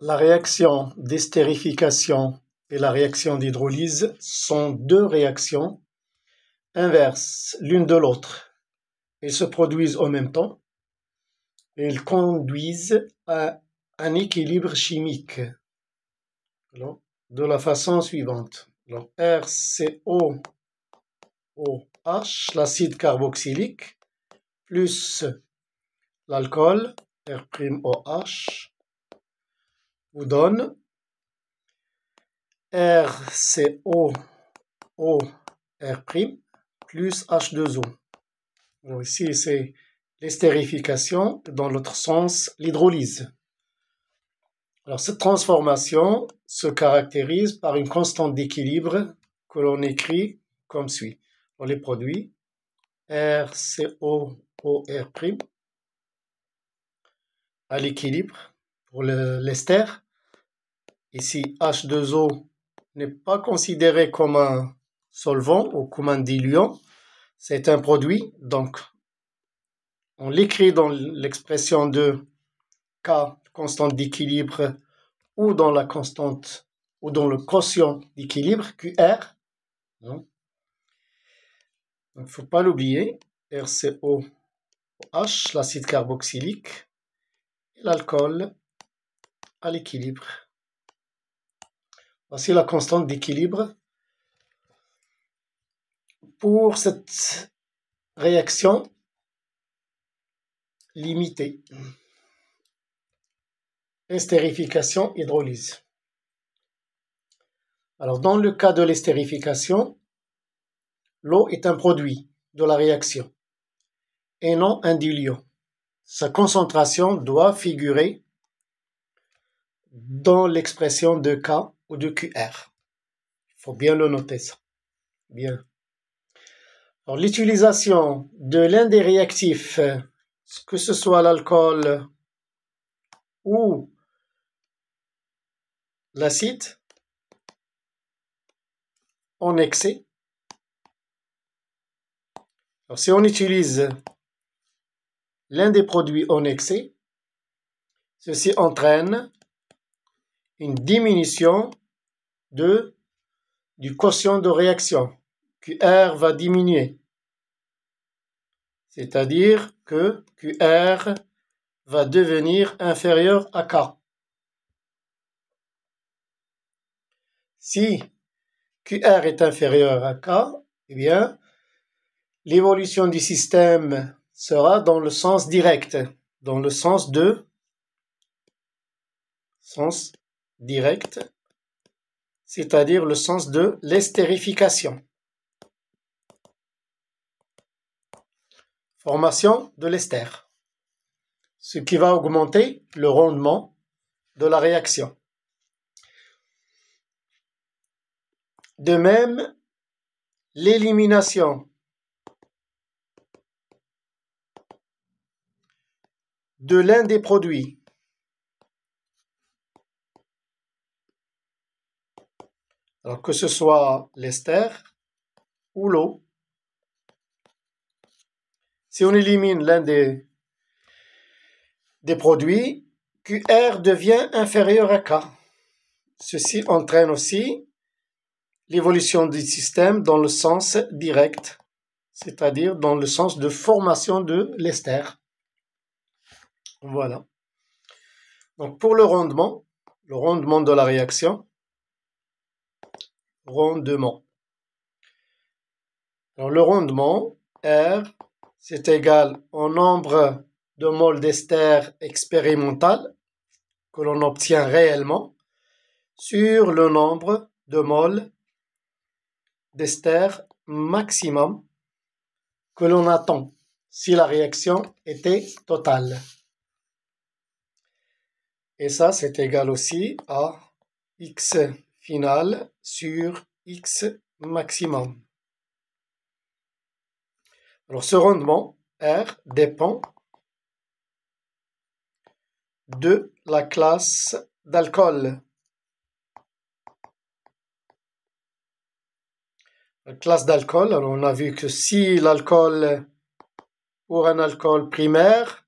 La réaction d'estérification et la réaction d'hydrolyse sont deux réactions inverses l'une de l'autre. Elles se produisent en même temps et elles conduisent à un équilibre chimique. Alors, de la faç'on suivante. Alors, RCOOH, l'acide carboxylique, plus l'alcool, R'OH, vous donne RCOOR' plus H2O. Alors ici, c'est l'estérification, dans l'autre sens, l'hydrolyse. Alors, cette transformation se caractérise par une constante d'équilibre que l'on écrit comme suit. On les produits RCOOR' à l'équilibre pour l'ester. Ici, H2O n'est pas considéré comme un solvant ou comme un diluant. C'est un produit, donc on l'écrit dans l'expression de K, constante d'équilibre, ou dans la constante, ou dans le quotient d'équilibre, QR. Donc, il ne faut pas l'oublier, RCOOH, l'acide carboxylique, et l'alcool à l'équilibre. Voici la constante d'équilibre pour cette réaction limitée. Estérification, hydrolyse. Alors, dans le cas de l'estérification, l'eau est un produit de la réaction et non un diluant. Sa concentration doit figurer dans l'expression de K ou de QR. Il faut bien le noter, ça. Bien. Alors, l'utilisation de l'un des réactifs, que ce soit l'alcool ou l'acide, en excès. Alors, si on utilise l'un des produits en excès, ceci entraîne une diminution du quotient de réaction. QR va diminuer. C'est-à-dire que QR va devenir inférieur à K. Si QR est inférieur à K, eh bien, l'évolution du système sera dans le sens direct, dans le sens direct, c'est-à-dire le sens de l'estérification. Formation de l'ester, ce qui va augmenter le rendement de la réaction. De même, l'élimination de l'un des produits alors que ce soit l'ester ou l'eau. Si on élimine l'un des produits, QR devient inférieur à K. Ceci entraîne aussi l'évolution du système dans le sens direct, c'est-à-dire dans le sens de formation de l'ester. Voilà. Donc pour le rendement de la réaction, Alors le rendement, R, c'est égal au nombre de moles d'ester expérimental que l'on obtient réellement sur le nombre de moles d'ester maximum que l'on attend si la réaction était totale. Et ça, c'est égal aussi à X final sur X maximum. Alors, ce rendement, R, dépend de la classe d'alcool. La classe d'alcool, alors on a vu que si l'alcool, pour un alcool primaire,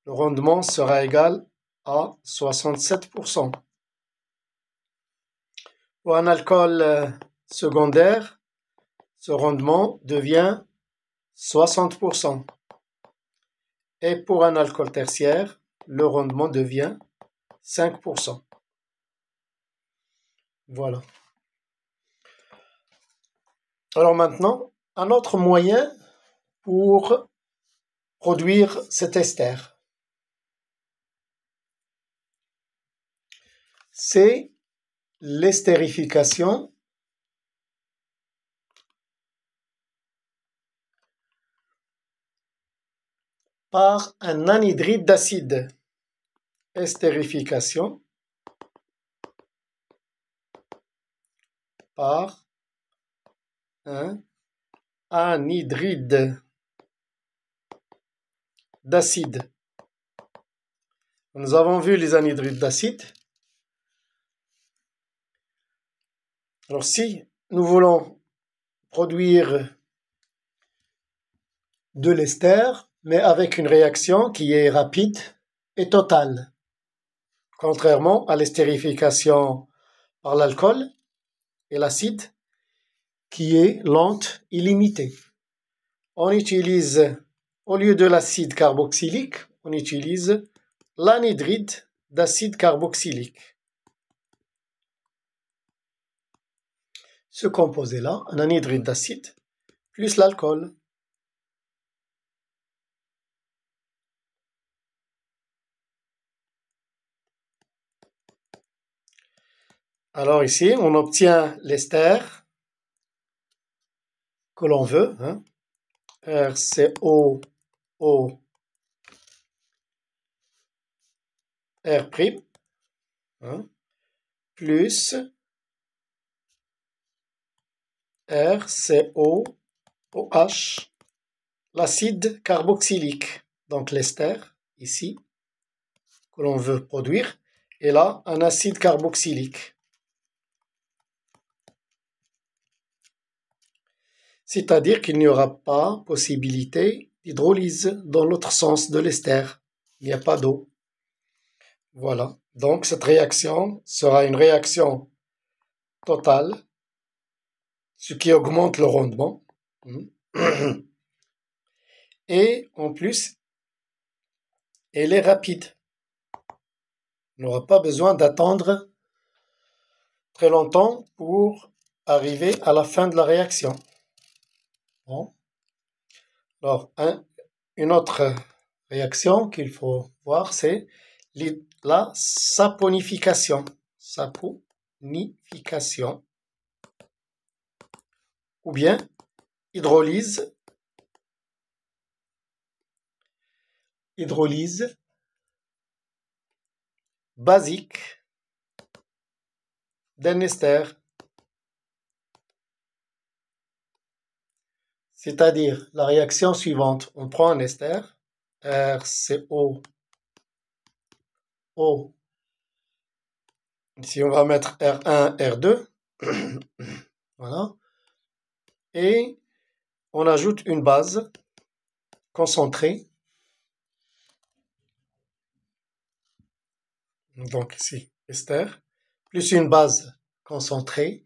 le rendement sera égal à 67%. Pour un alcool secondaire, ce rendement devient 60%. Et pour un alcool tertiaire, le rendement devient 5%. Voilà. Alors maintenant, un autre moyen pour produire cet ester, c'est l'estérification par un anhydride d'acide. Estérification par un anhydride d'acide. Nous avons vu les anhydrides d'acide. Alors si nous voulons produire de l'ester, mais avec une réaction qui est rapide et totale, contrairement à l'estérification par l'alcool et l'acide, qui est lente et limitée. On utilise, au lieu de l'acide carboxylique, on utilise l'anhydride d'acide carboxylique. Ce composé-là, un anhydride d'acide, plus l'alcool. Alors ici, on obtient l'ester que l'on veut, hein, RCOO R', hein, plus RCOOH, l'acide carboxylique. Donc l'ester, ici, que l'on veut produire, et là, un acide carboxylique. C'est-à-dire qu'il n'y aura pas possibilité d'hydrolyse dans l'autre sens de l'ester. Il n'y a pas d'eau. Voilà. Donc cette réaction sera une réaction totale, ce qui augmente le rendement. Et en plus, elle est rapide. On n'aura pas besoin d'attendre très longtemps pour arriver à la fin de la réaction. Bon. Alors, une autre réaction qu'il faut voir, c'est la saponification. Saponification. Ou bien hydrolyse basique d'un ester. C'est-à-dire la réaction suivante. On prend un ester, RCOO. Ici, on va mettre R1, R2. Voilà. Et on ajoute une base concentrée. Donc ici, ester, plus une base concentrée,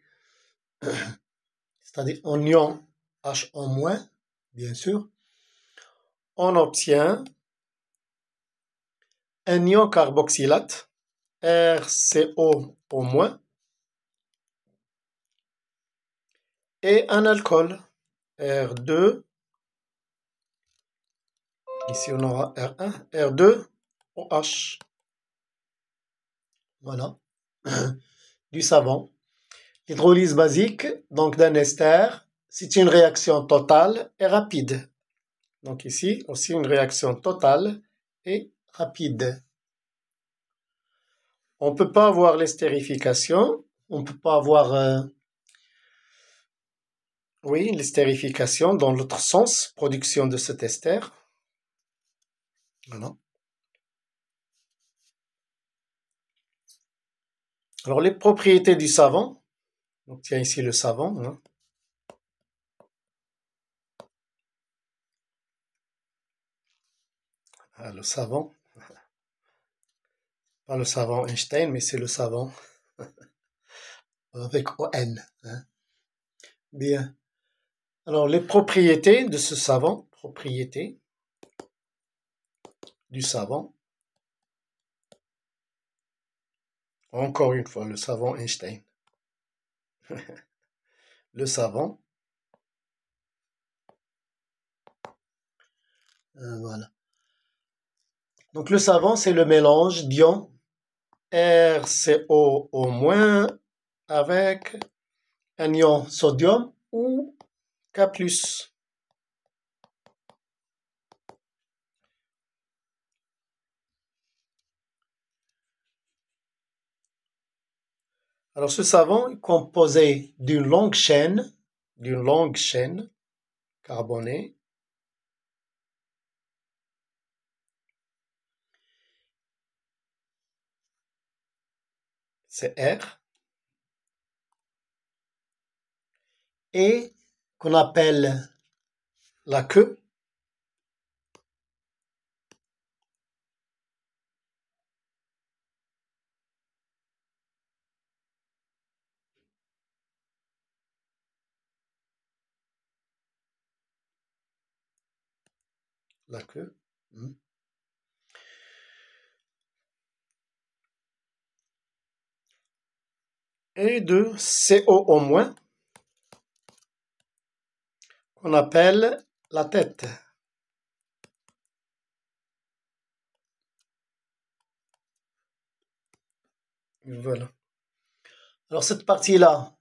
c'est-à-dire en ion H-, bien sûr, on obtient un ion carboxylate, RCO au moins, et un alcool, R2, ici on aura R1, R2OH. Voilà, du savon. L'hydrolyse basique, donc d'un ester, c'est une réaction totale et rapide. Donc ici, aussi une réaction totale et rapide. On ne peut pas avoir l'estérification, on ne peut pas avoir, l'estérification dans l'autre sens, production de cet ester. Voilà. Alors les propriétés du savon, on tient ici le savon, hein. Ah, le savon, Pas le savon Einstein, mais c'est le savon avec ON. Hein. Bien. Alors, les propriétés de ce savon, propriétés du savon. Encore une fois, le savon Einstein. Le savon. Voilà. Donc, le savon, c'est le mélange d'ions RCOO- avec un ion sodium ou K+. Alors, ce savon est composé d'une longue chaîne carbonée, c'est R, et qu'on appelle la queue, la queue. Et de COO-, qu'on appelle la tête. Voilà. Alors cette partie-là,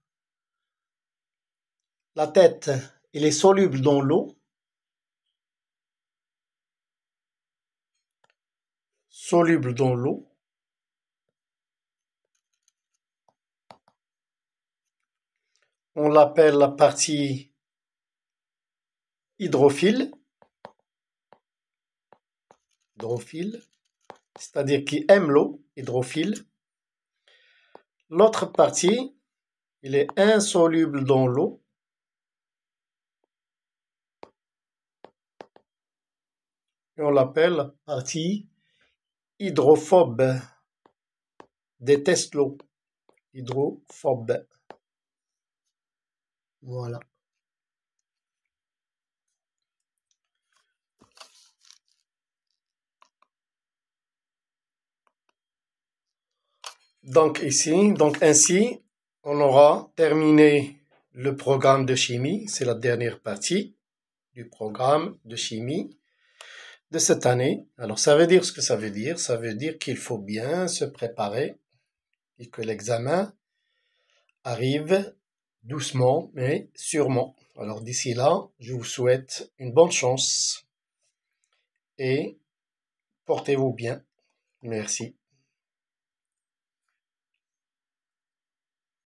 la tête, elle est soluble dans l'eau. Soluble dans l'eau. On l'appelle la partie hydrophile. Hydrophile, c'est-à-dire qui aime l'eau, hydrophile. L'autre partie, il est insoluble dans l'eau. Et on l'appelle la partie hydrophobe. Déteste l'eau. Hydrophobe. Voilà. Donc ainsi, on aura terminé le programme de chimie. C'est la dernière partie du programme de chimie de cette année. Alors ça veut dire ce que ça veut dire. Ça veut dire qu'il faut bien se préparer et que l'examen arrive doucement mais sûrement. Alors d'ici là, je vous souhaite une bonne chance et portez-vous bien. Merci.